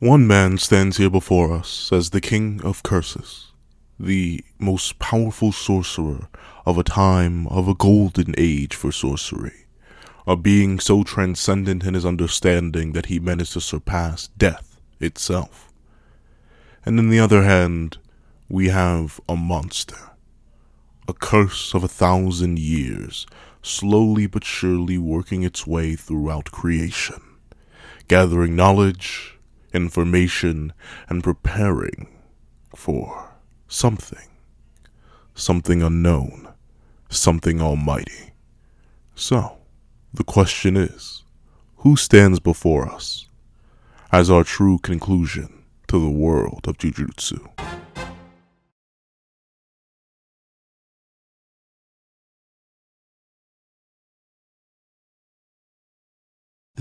One man stands here before us as the King of Curses, the most powerful sorcerer of a time of a golden age for sorcery, a being so transcendent in his understanding that he managed to surpass death itself. And on the other hand, we have a monster, a curse of 1,000 years, slowly but surely working its way throughout creation, gathering knowledge, information, and preparing for something unknown, something almighty. So, the question is, who stands before us as our true conclusion to the world of Jujutsu?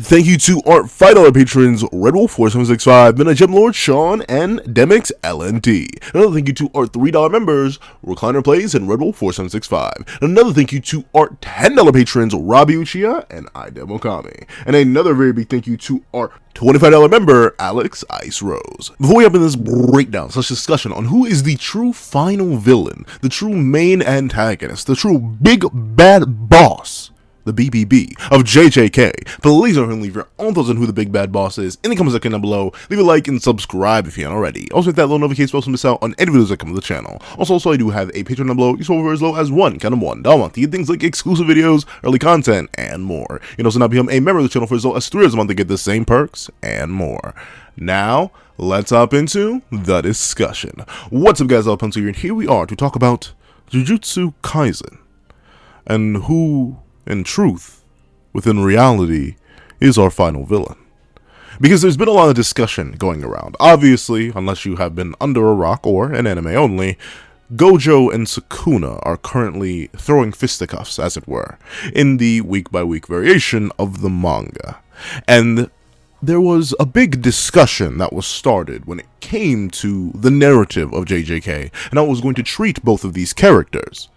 Thank you to our $5 patrons, Red Wolf 4765, Midnight Gem Lord Sean, and Demix LNT. Another thank you to our $3 members, Recliner Plays and Red Wolf 4765. Another thank you to our $10 patrons, Robbie Uchiha and Idemokami. And another very big thank you to our $25 member, Alex Ice Rose. Before we open this breakdown / discussion on who is the true final villain, the true main antagonist, the true big bad boss, the BBB of JJK. Please don't leave your own thoughts on who the big bad boss is in the comment section down below. Leave a like and subscribe if you haven't already. Also hit that little notification bell to miss out on any videos that come to the channel. Also, I do have a Patreon down below. You can for as low as $1 a month to get things like exclusive videos, early content, and more. You can also now become a member of the channel for as low as $3 a month to get the same perks and more. Now, let's hop into the discussion. What's up, guys? I'll Pencil here, and here we are to talk about Jujutsu Kaisen and who, in truth, within reality, is our final villain. Because there's been a lot of discussion going around. Obviously, unless you have been under a rock or an anime only, Gojo and Sukuna are currently throwing fisticuffs, as it were, in the week-by-week variation of the manga. And there was a big discussion that was started when it came to the narrative of JJK, and how it was going to treat both of these characters.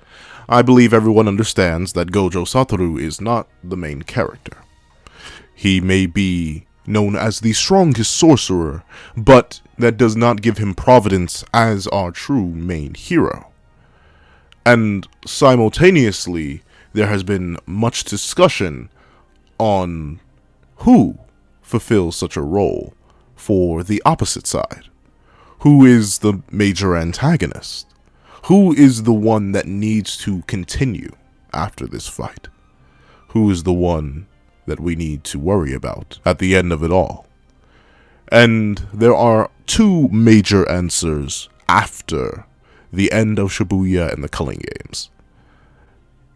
I believe everyone understands that Gojo Satoru is not the main character. He may be known as the strongest sorcerer, but that does not give him providence as our true main hero. And simultaneously, there has been much discussion on who fulfills such a role for the opposite side. Who is the major antagonist? Who is the one that needs to continue after this fight? Who is the one that we need to worry about at the end of it all? And there are two major answers after the end of Shibuya and the Culling Games.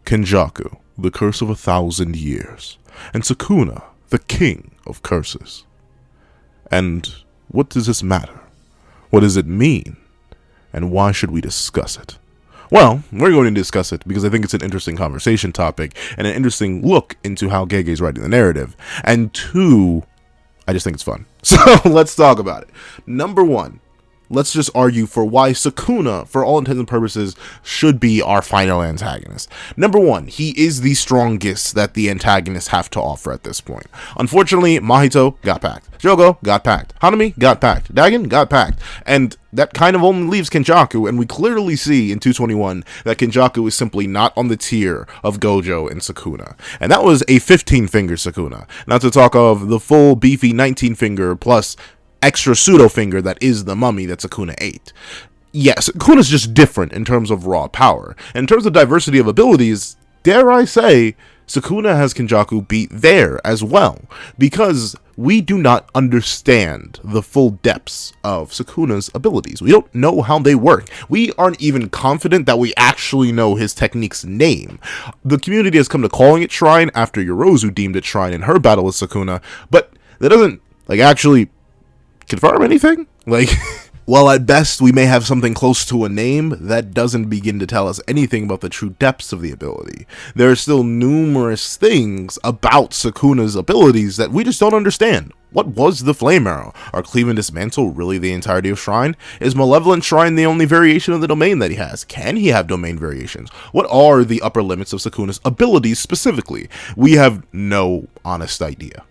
Kenjaku, the curse of 1,000 years, and Sukuna, the king of curses. And what does this matter? What does it mean? And why should we discuss it? Well, we're going to discuss it because I think it's an interesting conversation topic and an interesting look into how Gege is writing the narrative. And two, I just think it's fun. So let's talk about it. Number one, let's just argue for why Sukuna, for all intents and purposes, should be our final antagonist. Number one, he is the strongest that the antagonists have to offer at this point. Unfortunately, Mahito got packed. Jogo got packed. Hanami got packed. Dagon got packed. And that kind of only leaves Kenjaku, and we clearly see in 221 that Kenjaku is simply not on the tier of Gojo and Sukuna. And that was a 15-finger Sukuna. Not to talk of the full beefy 19-finger plus extra pseudo finger that is the mummy that Sukuna ate. Yes, Sukuna's just different in terms of raw power. In terms of diversity of abilities, dare I say, Sukuna has Kenjaku beat there as well, because we do not understand the full depths of Sukuna's abilities. We don't know how they work. We aren't even confident that we actually know his technique's name. The community has come to calling it Shrine after Yorozu deemed it Shrine in her battle with Sukuna, but that doesn't, actually confirm anything? Well, at best, we may have something close to a name that doesn't begin to tell us anything about the true depths of the ability. There are still numerous things about Sukuna's abilities that we just don't understand. What was the Flame Arrow? Are Cleave and Dismantle really the entirety of Shrine? Is Malevolent Shrine the only variation of the domain that he has? Can he have domain variations? What are the upper limits of Sukuna's abilities specifically? We have no honest idea.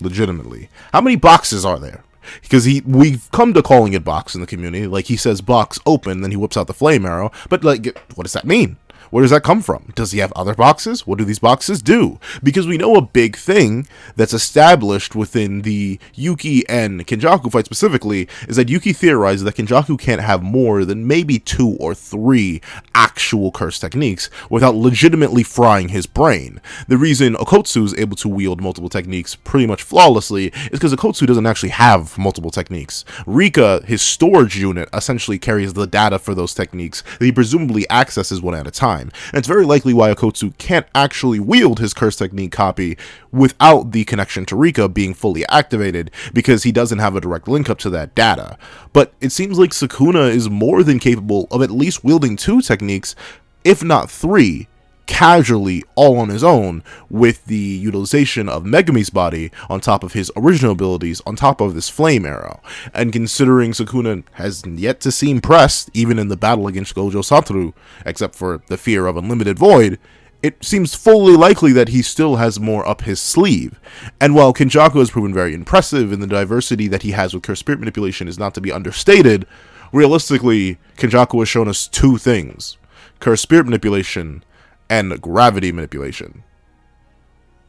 Legitimately. How many boxes are there? Because we've come to calling it box in the community. Like, he says box open, then he whips out the flame arrow. But, like, what does that mean? Where does that come from? Does he have other boxes? What do these boxes do? Because we know a big thing that's established within the Yuki and Kenjaku fight specifically is that Yuki theorizes that Kenjaku can't have more than maybe 2 or 3 actual curse techniques without legitimately frying his brain. The reason Okotsu is able to wield multiple techniques pretty much flawlessly is because Okotsu doesn't actually have multiple techniques. Rika, his storage unit, essentially carries the data for those techniques that he presumably accesses one at a time. And it's very likely why Okotsu can't actually wield his curse technique copy without the connection to Rika being fully activated, because he doesn't have a direct link up to that data. But it seems like Sukuna is more than capable of at least wielding 2 techniques, if not 3, casually, all on his own, with the utilization of Megami's body on top of his original abilities, on top of this flame arrow. And considering Sukuna has yet to seem pressed, even in the battle against Gojo Satoru, except for the fear of unlimited void, it seems fully likely that he still has more up his sleeve. And while Kenjaku has proven very impressive, and the diversity that he has with curse spirit manipulation is not to be understated, realistically, Kenjaku has shown us 2 things: curse spirit manipulation and gravity manipulation.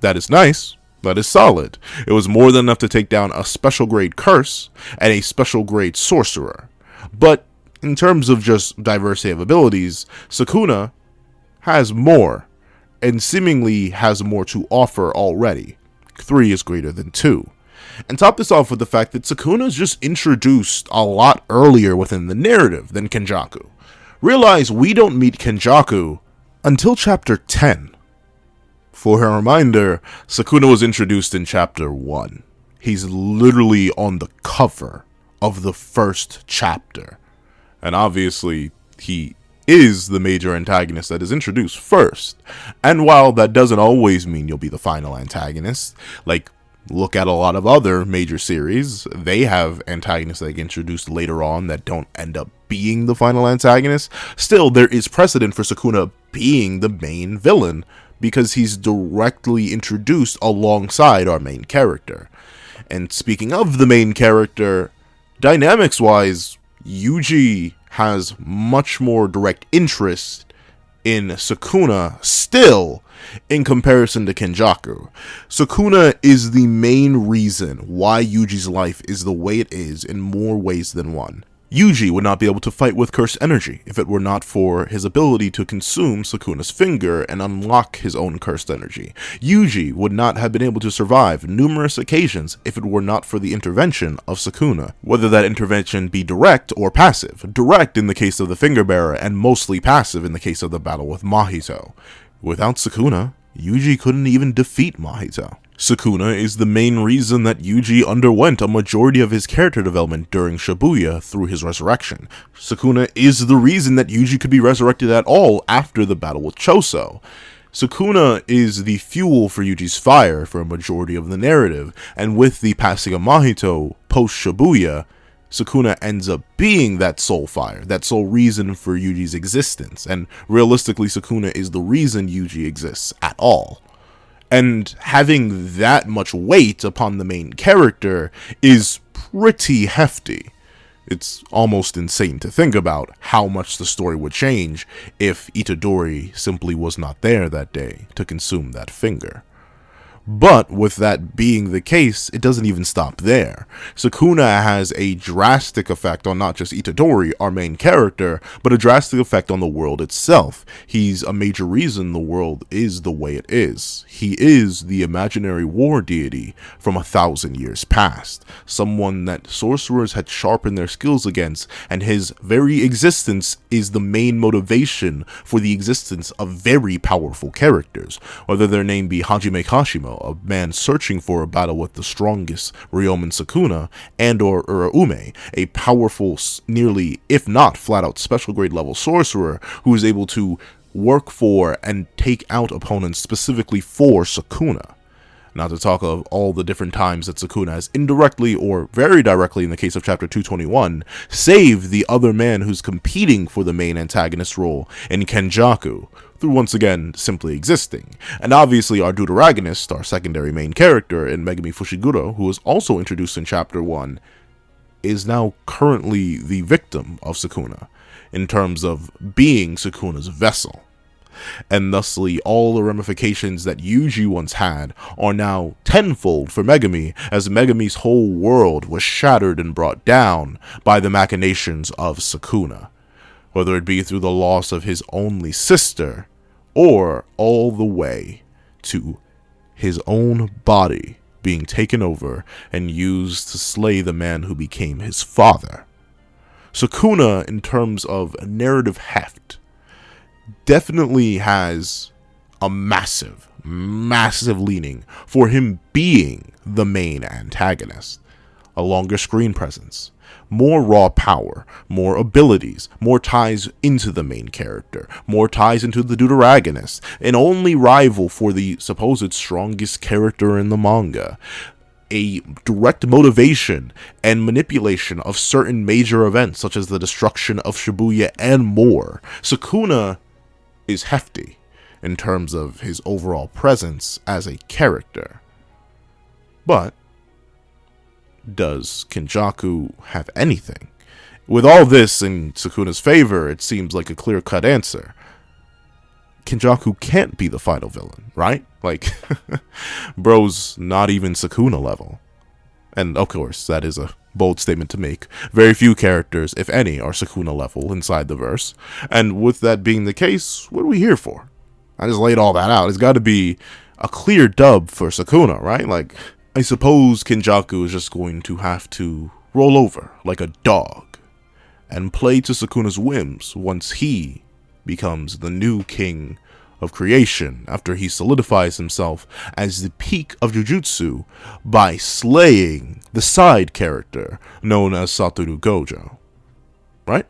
That is nice. That is solid. It was more than enough to take down a special grade curse and a special grade sorcerer. But in terms of just diversity of abilities, Sukuna has more, and seemingly has more to offer already. 3 is greater than 2. And top this off with the fact that Sukuna is just introduced a lot earlier within the narrative than Kenjaku. Realize we don't meet Kenjaku until chapter 10. For a reminder, Sukuna was introduced in chapter 1. He's literally on the cover of the first chapter. And obviously, he is the major antagonist that is introduced first. And while that doesn't always mean you'll be the final antagonist, like, look at a lot of other major series, they have antagonists that get introduced later on that don't end up being the final antagonist. Still, there is precedent for Sukuna being the main villain, because he's directly introduced alongside our main character. And speaking of the main character, dynamics-wise, Yuji has much more direct interest in Sukuna still in comparison to Kenjaku. Sukuna is the main reason why Yuji's life is the way it is in more ways than one. Yuji would not be able to fight with cursed energy if it were not for his ability to consume Sukuna's finger and unlock his own cursed energy. Yuji would not have been able to survive numerous occasions if it were not for the intervention of Sukuna, whether that intervention be direct or passive. Direct in the case of the finger bearer, and mostly passive in the case of the battle with Mahito. Without Sukuna, Yuji couldn't even defeat Mahito. Sukuna is the main reason that Yuji underwent a majority of his character development during Shibuya through his resurrection. Sukuna is the reason that Yuji could be resurrected at all after the battle with Choso. Sukuna is the fuel for Yuji's fire for a majority of the narrative, and with the passing of Mahito post-Shibuya, Sukuna ends up being that soul fire, that sole reason for Yuji's existence, and realistically Sukuna is the reason Yuji exists at all. And having that much weight upon the main character is pretty hefty. It's almost insane to think about how much the story would change if Itadori simply was not there that day to consume that finger. But with that being the case, it doesn't even stop there. Sukuna has a drastic effect on not just Itadori, our main character, but a drastic effect on the world itself. He's a major reason the world is the way it is. He is the imaginary war deity from 1,000 years past, someone that sorcerers had sharpened their skills against, and his very existence is the main motivation for the existence of very powerful characters, whether their name be Hajime Kashimo, a man searching for a battle with the strongest Ryomen Sukuna, and or Uraume, a powerful, nearly, if not flat-out special grade level sorcerer who is able to work for and take out opponents specifically for Sukuna. Not to talk of all the different times that Sukuna has indirectly or very directly in the case of chapter 221 saved the other man who's competing for the main antagonist role in Kenjaku through once again simply existing. And obviously our deuteragonist, our secondary main character in Megami Fushiguro, who was also introduced in chapter 1, is now currently the victim of Sukuna, in terms of being Sukuna's vessel. And thusly, all the ramifications that Yuji once had are now tenfold for Megumi, as Megumi's whole world was shattered and brought down by the machinations of Sukuna, whether it be through the loss of his only sister, or all the way to his own body being taken over and used to slay the man who became his father. Sukuna, in terms of narrative heft, definitely has a massive leaning for him being the main antagonist. A longer screen presence, more raw power, more abilities, more ties into the main character, more ties into the deuteragonist, an only rival for the supposed strongest character in the manga, a direct motivation and manipulation of certain major events such as the destruction of Shibuya and more. Sukuna is hefty in terms of his overall presence as a character. But does Kenjaku have anything? With all this in Sukuna's favor, it seems like a clear-cut answer. Kenjaku can't be the final villain, right? Like, bro's not even Sukuna level. And of course, that is a bold statement to make. Very few characters, if any, are Sukuna level inside the verse. And with that being the case, what are we here for? I just laid all that out. It's got to be a clear dub for Sukuna, right? Like, I suppose Kenjaku is just going to have to roll over like a dog and play to Sukuna's whims once he becomes the new king of creation after he solidifies himself as the peak of Jujutsu by slaying the side character known as Satoru Gojo. Right?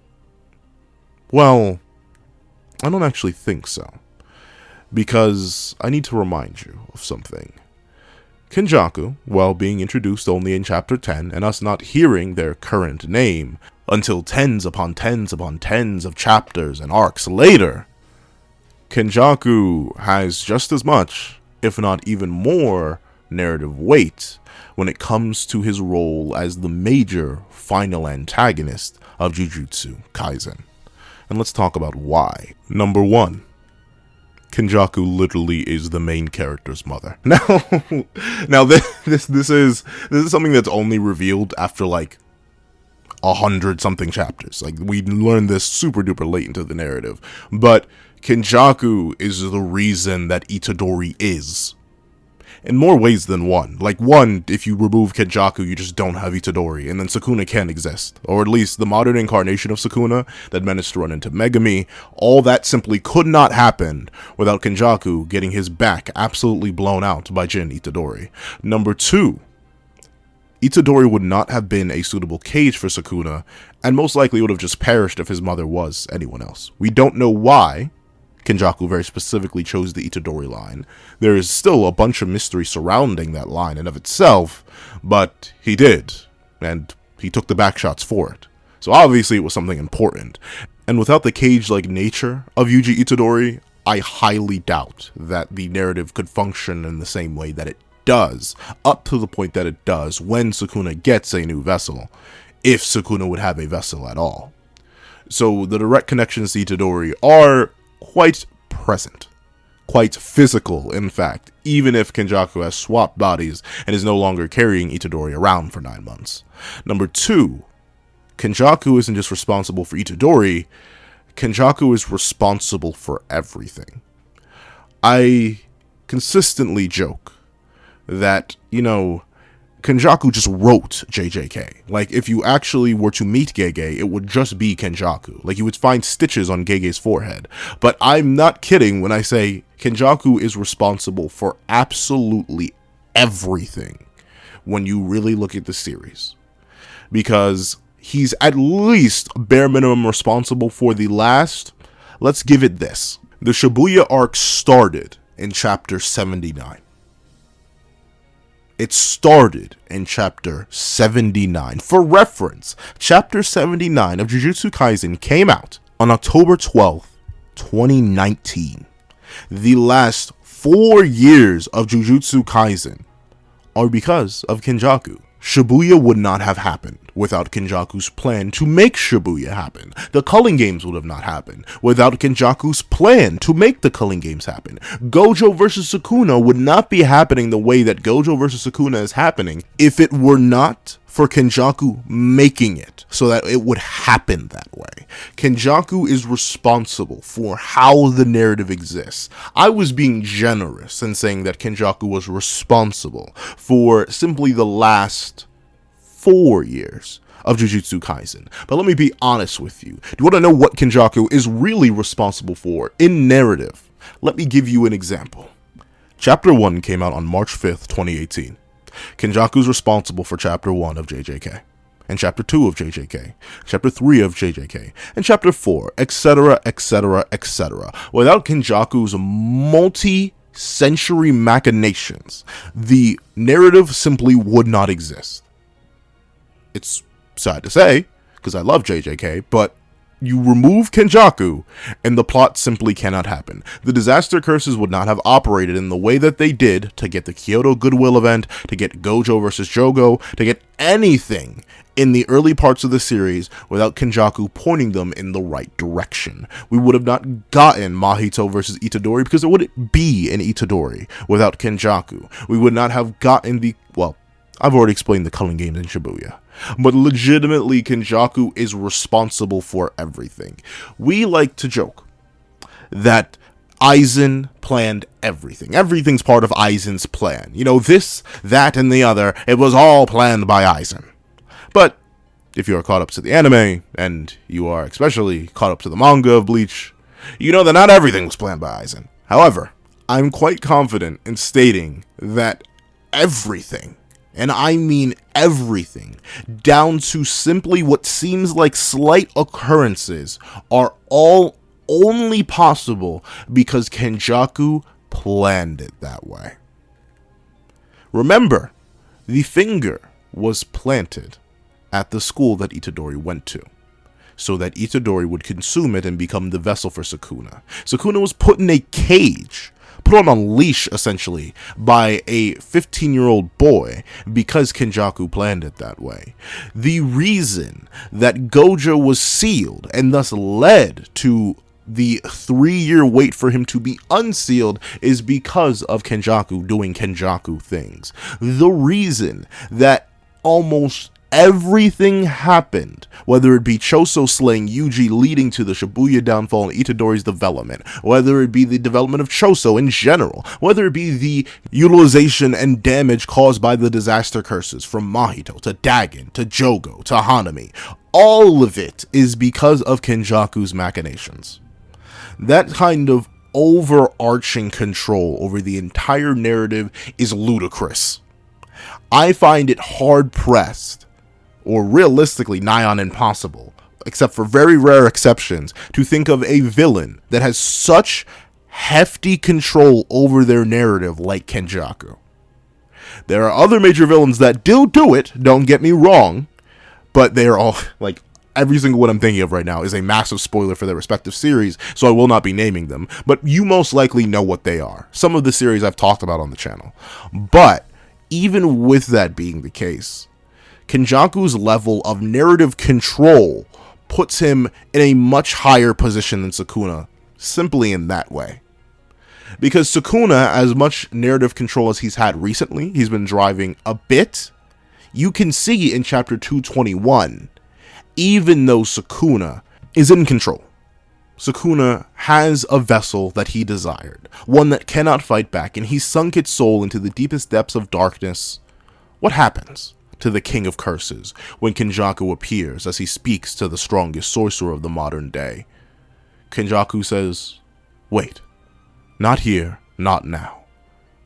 Well, I don't actually think so, because I need to remind you of something. Kenjaku, while being introduced only in chapter 10 and us not hearing their current name until tens upon tens upon tens of chapters and arcs later, Kenjaku has just as much, if not even more, narrative weight when it comes to his role as the major final antagonist of Jujutsu Kaisen. And let's talk about why. Number 1. Kenjaku literally is the main character's mother. Now this is something that's only revealed after like 100-something chapters. Like, we learned this super duper late into the narrative, but Kenjaku is the reason that Itadori is. In more ways than one. Like, one, if you remove Kenjaku, you just don't have Itadori, and then Sukuna can't exist. Or at least the modern incarnation of Sukuna that managed to run into Megumi, all that simply could not happen without Kenjaku getting his back absolutely blown out by Jin Itadori. Number 2, Itadori would not have been a suitable cage for Sukuna, and most likely would have just perished if his mother was anyone else. We don't know why Kenjaku very specifically chose the Itadori line. There is still a bunch of mystery surrounding that line in of itself, but he did, and he took the back shots for it. So obviously it was something important. And without the cage-like nature of Yuji Itadori, I highly doubt that the narrative could function in the same way that it does, up to the point that it does when Sukuna gets a new vessel, if Sukuna would have a vessel at all. So the direct connections to Itadori are quite present, quite physical in fact, even if Kenjaku has swapped bodies and is no longer carrying Itadori around for 9 months. Number 2, Kenjaku isn't just responsible for Itadori, Kenjaku is responsible for everything. I consistently joke that, Kenjaku just wrote JJK. Like, if you actually were to meet Gege, it would just be Kenjaku. Like, you would find stitches on Gege's forehead. But I'm not kidding when I say Kenjaku is responsible for absolutely everything when you really look at the series. Because he's at least bare minimum responsible for the last, let's give it this. The Shibuya arc started in chapter 79. It started in chapter 79. For reference, chapter 79 of Jujutsu Kaisen came out on October 12th, 2019. The last 4 years of Jujutsu Kaisen are because of Kenjaku. Shibuya would not have happened without Kenjaku's plan to make Shibuya happen. The Culling Games would have not happened without Kenjaku's plan to make the Culling Games happen. Gojo versus Sukuna would not be happening the way that Gojo versus Sukuna is happening if it were not for Kenjaku making it so that it would happen that way. Kenjaku is responsible for how the narrative exists. I was being generous in saying that Kenjaku was responsible for simply the last 4 years of Jujutsu Kaisen. But let me be honest with you. Do you want to know what Kenjaku is really responsible for in narrative? Let me give you an example. Chapter 1 came out on March 5th, 2018. Kenjaku's responsible for Chapter 1 of JJK, and Chapter 2 of JJK, Chapter 3 of JJK, and Chapter 4, etc., etc., etc. Without Kenjaku's multi-century machinations, the narrative simply would not exist. It's sad to say, because I love JJK, but you remove Kenjaku, and the plot simply cannot happen. The disaster curses would not have operated in the way that they did to get the Kyoto Goodwill event, to get Gojo versus Jogo, to get anything in the early parts of the series without Kenjaku pointing them in the right direction. We would have not gotten Mahito versus Itadori because there wouldn't be an Itadori without Kenjaku. We would not have gotten the, well, I've already explained the Culling Games in Shibuya. But legitimately, Kenjaku is responsible for everything. We like to joke that Aizen planned everything. Everything's part of Aizen's plan. You know, this, that, and the other, it was all planned by Aizen. But if you are caught up to the anime, and you are especially caught up to the manga of Bleach, you know that not everything was planned by Aizen. However, I'm quite confident in stating that everything, and I mean everything, down to simply what seems like slight occurrences, are all only possible because Kenjaku planned it that way. Remember, the finger was planted at the school that Itadori went to, so that Itadori would consume it and become the vessel for Sukuna. Sukuna was put in a cage, put on a leash, essentially, by a 15-year-old boy because Kenjaku planned it that way. The reason that Gojo was sealed and thus led to the 3-year wait for him to be unsealed is because of Kenjaku doing Kenjaku things. The reason that almost everything happened, whether it be Choso slaying Yuji leading to the Shibuya downfall and Itadori's development, whether it be the development of Choso in general, whether it be the utilization and damage caused by the disaster curses from Mahito to Dagon to Jogo to Hanami, all of it is because of Kenjaku's machinations. That kind of overarching control over the entire narrative is ludicrous. I find it hard-pressed, or realistically nigh on impossible, except for very rare exceptions, to think of a villain that has such hefty control over their narrative like Kenjaku. There are other major villains that do it, don't get me wrong, but they are all, like, every single one I'm thinking of right now is a massive spoiler for their respective series, so I will not be naming them, but you most likely know what they are. Some of the series I've talked about on the channel. But even with that being the case, Kenjaku's level of narrative control puts him in a much higher position than Sukuna, simply in that way. Because Sukuna, as much narrative control as he's had recently, he's been driving a bit. You can see in chapter 221, even though Sukuna is in control, Sukuna has a vessel that he desired, one that cannot fight back, and he sunk its soul into the deepest depths of darkness. What happens to the King of Curses when Kenjaku appears as he speaks to the strongest sorcerer of the modern day? Kenjaku says, "Wait, not here, not now.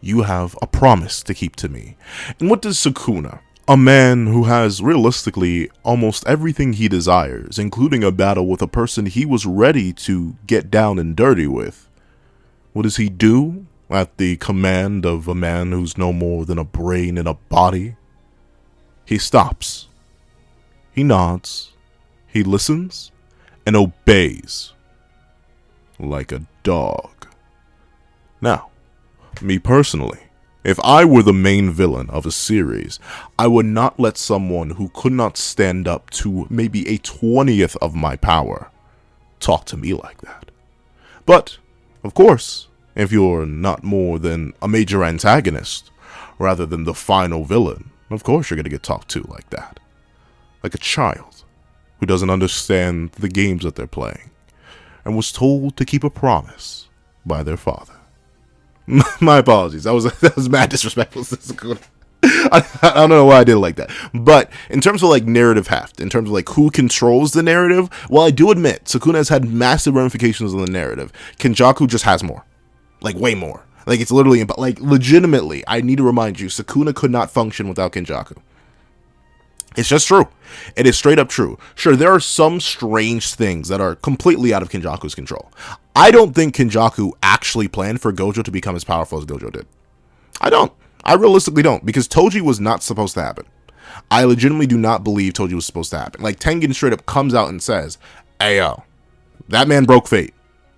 You have a promise to keep to me." And what does Sukuna, a man who has realistically almost everything he desires, including a battle with a person he was ready to get down and dirty with, what does he do at the command of a man who's no more than a brain and a body? He stops, he nods, he listens, and obeys like a dog. Now, me personally, If I were the main villain of a series, I would not let someone who could not stand up to maybe a 20th of my power talk to me like that. But, of course, if you're not more than a major antagonist, rather than the final villain, of course you're going to get talked to like that. Like a child who doesn't understand the games that they're playing, and was told to keep a promise by their father. My apologies. That was mad disrespectful to Sukuna. I don't know why I did it like that. But in terms of like narrative heft, in terms of like who controls the narrative, well, I do admit Sukuna has had massive ramifications on the narrative. Kenjaku just has more. Like way more. Like it's literally, like legitimately, I need to remind you, Sukuna could not function without Kenjaku. It's just true. It is straight up true. Sure, there are some strange things that are completely out of Kenjaku's control. I don't think Kenjaku actually planned for Gojo to become as powerful as Gojo did. I don't. I realistically don't, because Toji was not supposed to happen. I legitimately do not believe Toji was supposed to happen. Like, Tengen straight up comes out and says, "Hey, yo, that man broke fate.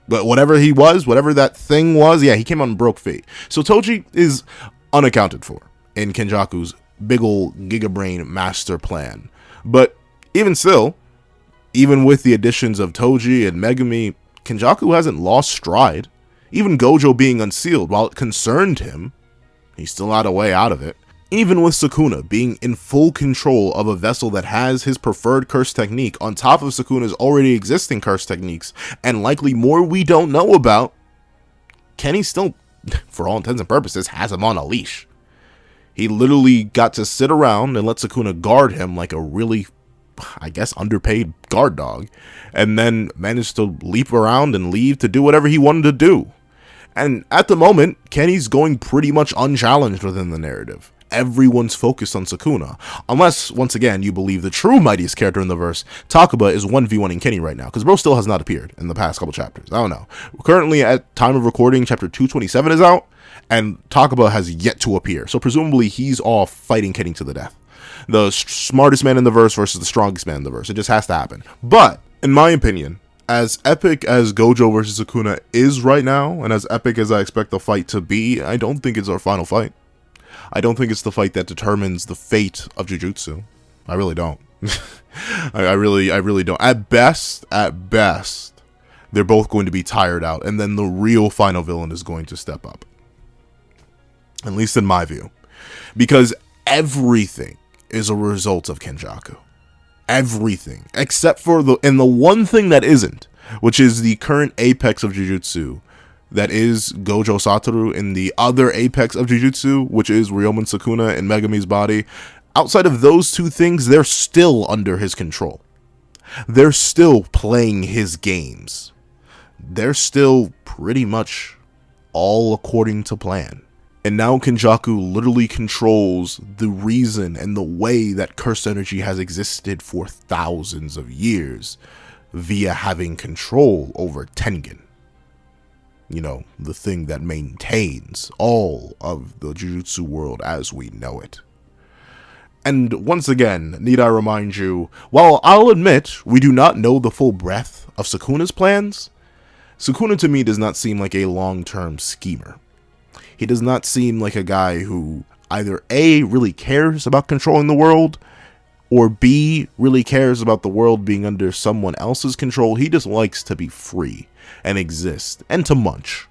But whatever he was, whatever that thing was, yeah, he came out and broke fate." So Toji is unaccounted for in Kenjaku's big ol' Gigabrain master plan. But even still, even with the additions of Toji and Megumi, Kenjaku hasn't lost stride. Even Gojo being unsealed, while it concerned him, he's still not a way out of it. Even with Sukuna being in full control of a vessel that has his preferred curse technique on top of Sukuna's already existing curse techniques, and likely more we don't know about, Kenny still, for all intents and purposes, has him on a leash. He literally got to sit around and let Sukuna guard him like a really, I guess, underpaid guard dog, and then managed to leap around and leave to do whatever he wanted to do. And at the moment, Kenny's going pretty much unchallenged within the narrative. Everyone's focused on Sukuna, unless, once again, you believe the true mightiest character in the verse, Takaba, is 1v1ing Kenny right now, because bro still has not appeared in the past couple chapters. I don't know. Currently, at time of recording, chapter 227 is out, and Takaba has yet to appear, so presumably he's off fighting Kenny to the death. The smartest man in the verse versus the strongest man in the verse. It just has to happen. But, in my opinion, as epic as Gojo versus Sukuna is right now, and as epic as I expect the fight to be, I don't think it's our final fight. I don't think it's the fight that determines the fate of Jujutsu. I really don't. I really don't. At best, they're both going to be tired out, and then the real final villain is going to step up. At least in my view. Because everything is a result of Kenjaku. Everything. Except for the one thing that isn't, which is the current apex of Jujutsu, that is Gojo Satoru, in the other apex of Jujutsu, which is Ryomen Sukuna and Megumi's body. Outside of those two things, they're still under his control. They're still playing his games. They're still pretty much all according to plan. And now Kenjaku literally controls the reason and the way that cursed energy has existed for thousands of years, via having control over Tengen. You know, the thing that maintains all of the Jujutsu world as we know it. And once again, need I remind you, while I'll admit we do not know the full breadth of Sukuna's plans, Sukuna to me does not seem like a long-term schemer. He does not seem like a guy who either A, really cares about controlling the world, or B, really cares about the world being under someone else's control. He just likes to be free and exist and to munch.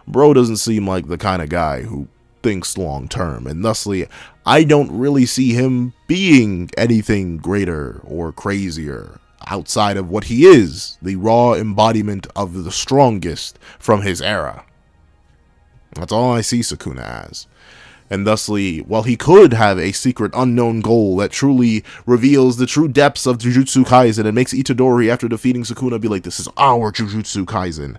Bro doesn't seem like the kind of guy who thinks long term, and thusly I don't really see him being anything greater or crazier outside of what he is, the raw embodiment of the strongest from his era. That's all I see Sukuna as. And thusly, while he could have a secret unknown goal that truly reveals the true depths of Jujutsu Kaisen and makes Itadori, after defeating Sukuna, be like, this is our Jujutsu Kaisen.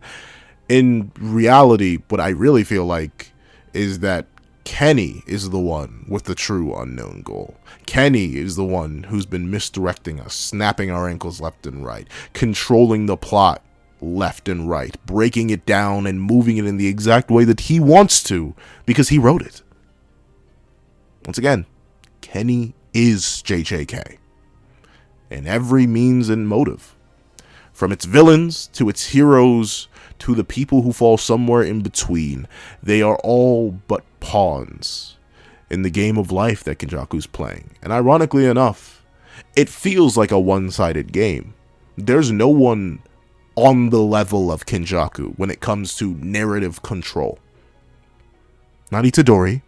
In reality, what I really feel like is that Kenny is the one with the true unknown goal. Kenny is the one who's been misdirecting us, snapping our ankles left and right, controlling the plot left and right, breaking it down and moving it in the exact way that he wants to, because he wrote it. Once again, Kenny is JJK in every means and motive. From its villains, to its heroes, to the people who fall somewhere in between. They are all but pawns in the game of life that Kenjaku's playing. And ironically enough, it feels like a one-sided game. There's no one on the level of Kenjaku when it comes to narrative control. Not Itadori,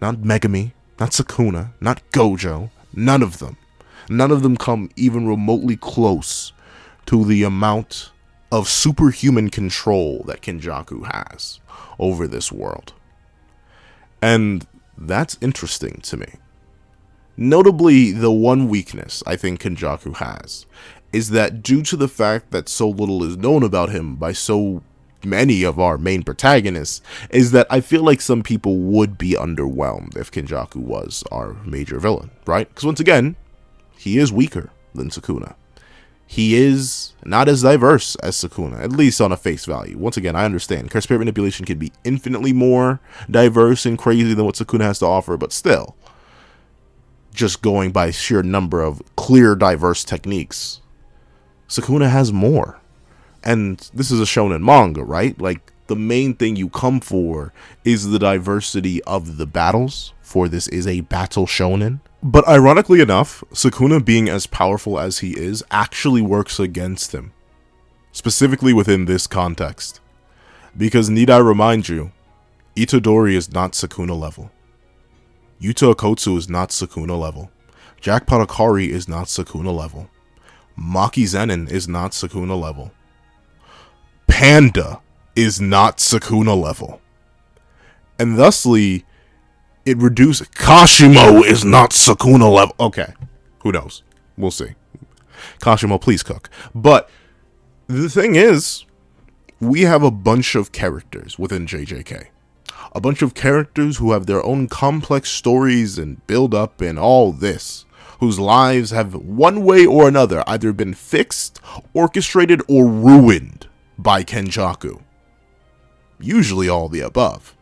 not Megami, not Sukuna, not Gojo, none of them. None of them come even remotely close to the amount of superhuman control that Kenjaku has over this world. And that's interesting to me. Notably, the one weakness I think Kenjaku has is that due to the fact that so little is known about him by so many of our main protagonists, is that I feel like some people would be underwhelmed if Kenjaku was our major villain, right? Because once again, he is weaker than Sukuna. He is not as diverse as Sukuna, at least on a face value. Once again, I understand Curse Spirit Manipulation can be infinitely more diverse and crazy than what Sukuna has to offer, but still, just going by sheer number of clear, diverse techniques, Sukuna has more. And this is a shonen manga, right? Like, the main thing you come for is the diversity of the battles, for this is a battle shonen. But ironically enough, Sukuna being as powerful as he is actually works against him, specifically within this context. Because need I remind you, Itadori is not Sukuna level. Yuta Okkotsu is not Sukuna level. Jackpot Akari is not Sukuna level. Maki Zenin is not Sukuna level. Panda is not Sukuna level. And thusly, it reduced. Kashimo is not Sukuna level. Okay, who knows? We'll see. Kashimo, please cook. But the thing is, we have a bunch of characters within JJK. A bunch of characters who have their own complex stories and build up and all this, whose lives have one way or another either been fixed, orchestrated, or ruined by Kenjaku. Usually all the above.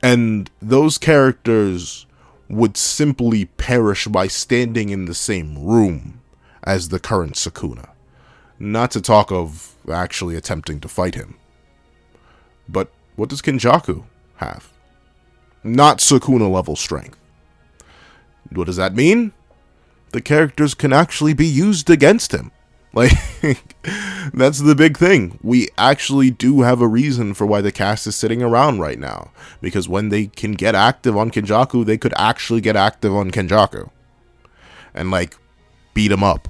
And those characters would simply perish by standing in the same room as the current Sukuna. Not to talk of actually attempting to fight him. But what does Kenjaku have? Not Sukuna level strength. What does that mean? The characters can actually be used against him. Like, that's the big thing. We actually do have a reason for why the cast is sitting around right now. Because when they can get active on Kenjaku, they could actually get active on Kenjaku. And, like, beat him up.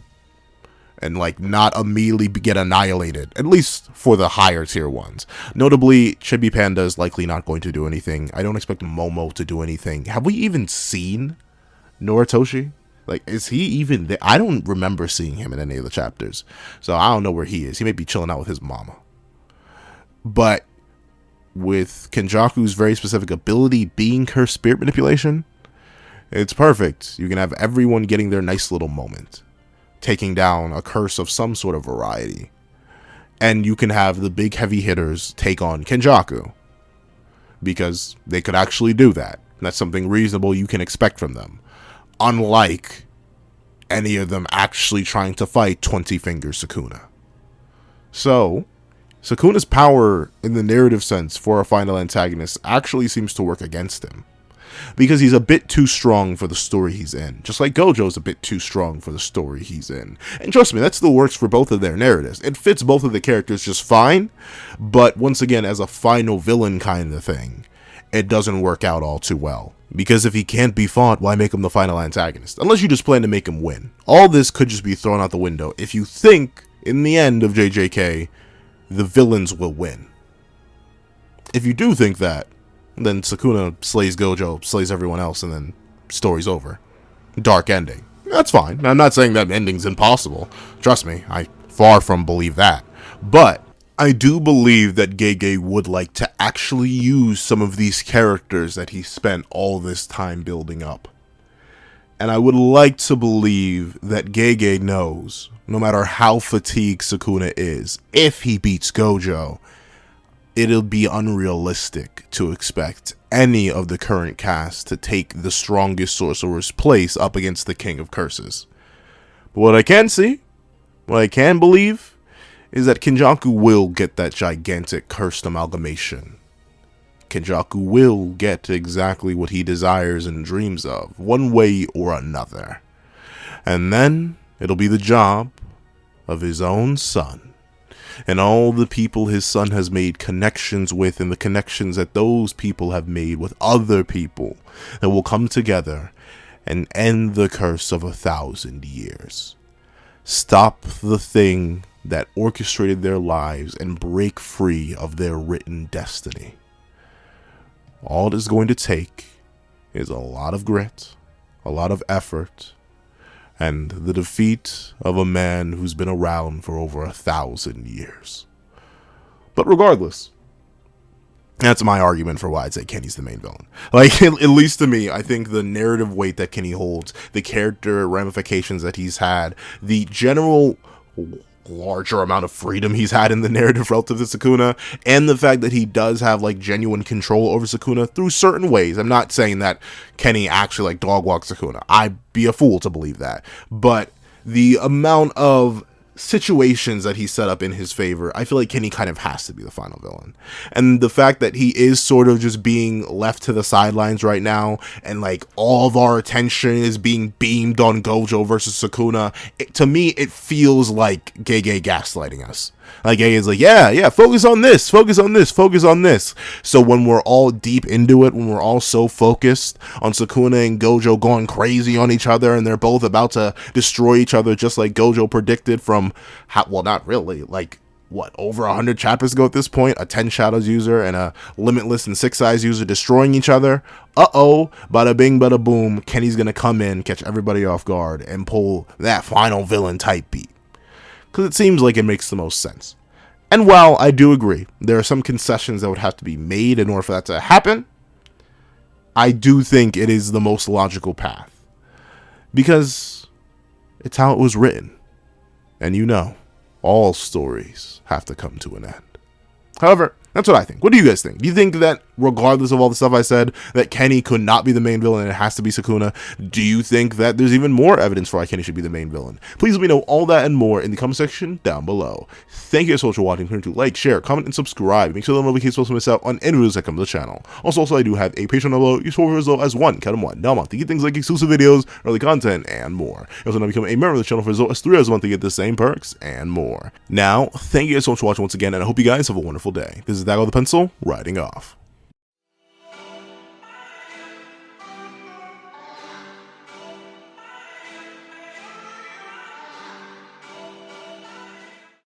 And, like, not immediately get annihilated. At least for the higher tier ones. Notably, Chibi Panda is likely not going to do anything. I don't expect Momo to do anything. Have we even seen Noritoshi? Like, is he even there? I don't remember seeing him in any of the chapters. So I don't know where he is. He may be chilling out with his mama. But with Kenjaku's very specific ability being Curse Spirit Manipulation, it's perfect. You can have everyone getting their nice little moment, taking down a curse of some sort of variety. And you can have the big heavy hitters take on Kenjaku, because they could actually do that. That's something reasonable you can expect from them. Unlike any of them actually trying to fight 20 Fingers Sukuna. So, Sukuna's power in the narrative sense for a final antagonist actually seems to work against him. Because he's a bit too strong for the story he's in. Just like Gojo's a bit too strong for the story he's in. And trust me, that still works for both of their narratives. It fits both of the characters just fine. But once again, as a final villain kind of thing, it doesn't work out all too well. Because if he can't be fought, why make him the final antagonist? Unless you just plan to make him win. All this could just be thrown out the window if you think, in the end of JJK, the villains will win. If you do think that, then Sukuna slays Gojo, slays everyone else, and then story's over. Dark ending. That's fine. I'm not saying that ending's impossible. Trust me, I far from believe that. But I do believe that Gege would like to actually use some of these characters that he spent all this time building up. And I would like to believe that Gege knows, no matter how fatigued Sukuna is, if he beats Gojo, it'll be unrealistic to expect any of the current cast to take the strongest sorcerer's place up against the King of Curses. But what I can see, what I can believe, is that Kenjaku will get that gigantic cursed amalgamation. Kenjaku will get exactly what he desires and dreams of, one way or another. And then it'll be the job of his own son and all the people his son has made connections with, and the connections that those people have made with other people, that will come together and end the curse of 1,000 years. Stop the thing that orchestrated their lives and break free of their written destiny. All it is going to take is a lot of grit, a lot of effort, and the defeat of a man who's been around for over 1,000 years. But regardless, that's my argument for why I'd say Kenny's the main villain. Like, at least to me, I think the narrative weight that Kenny holds, the character ramifications that he's had, the general larger amount of freedom he's had in the narrative relative to Sukuna, and the fact that he does have like genuine control over Sukuna through certain ways. I'm not saying that Kenny actually like dog walks Sukuna. I'd be a fool to believe that. But the amount of situations that he set up in his favor, I feel like Kenny kind of has to be the final villain. And the fact that he is sort of just being left to the sidelines right now, and like all of our attention is being beamed on Gojo versus Sukuna, to me it feels like Gege gaslighting us. Like Gege is like, yeah, focus on this. So when we're all deep into it, when we're all so focused on Sukuna and Gojo going crazy on each other, and they're both about to destroy each other, just like Gojo predicted from, well, not really, like, what, over 100 chapters ago at this point, a 10 Shadows user and a Limitless and 6 Eyes user destroying each other. Bada bing, bada boom, Kenny's gonna come in, catch everybody off guard, and pull that final villain type beat. Because it seems like it makes the most sense. And while I do agree, there are some concessions that would have to be made in order for that to happen, I do think it is the most logical path. Because it's how it was written. And you know, all stories have to come to an end. However, that's what I think. What do you guys think? Do you think that, regardless of all the stuff I said, that Kenny could not be the main villain and it has to be Sukuna? Do you think that there's even more evidence for why Kenny should be the main villain? Please let me know all that and more in the comment section down below. Thank you so much for watching. Remember to like, share, comment, and subscribe. Make sure the notifications don't miss out on any videos that come to the channel. Also, I do have a Patreon below. You support as low as $1 now a month to get things like exclusive videos, early content, and more. You also now become a member of the channel for as low as $3 a month to get the same perks and more. Now, thank you guys so much for watching once again, and I hope you guys have a wonderful day. This is Dago the Pencil, writing off.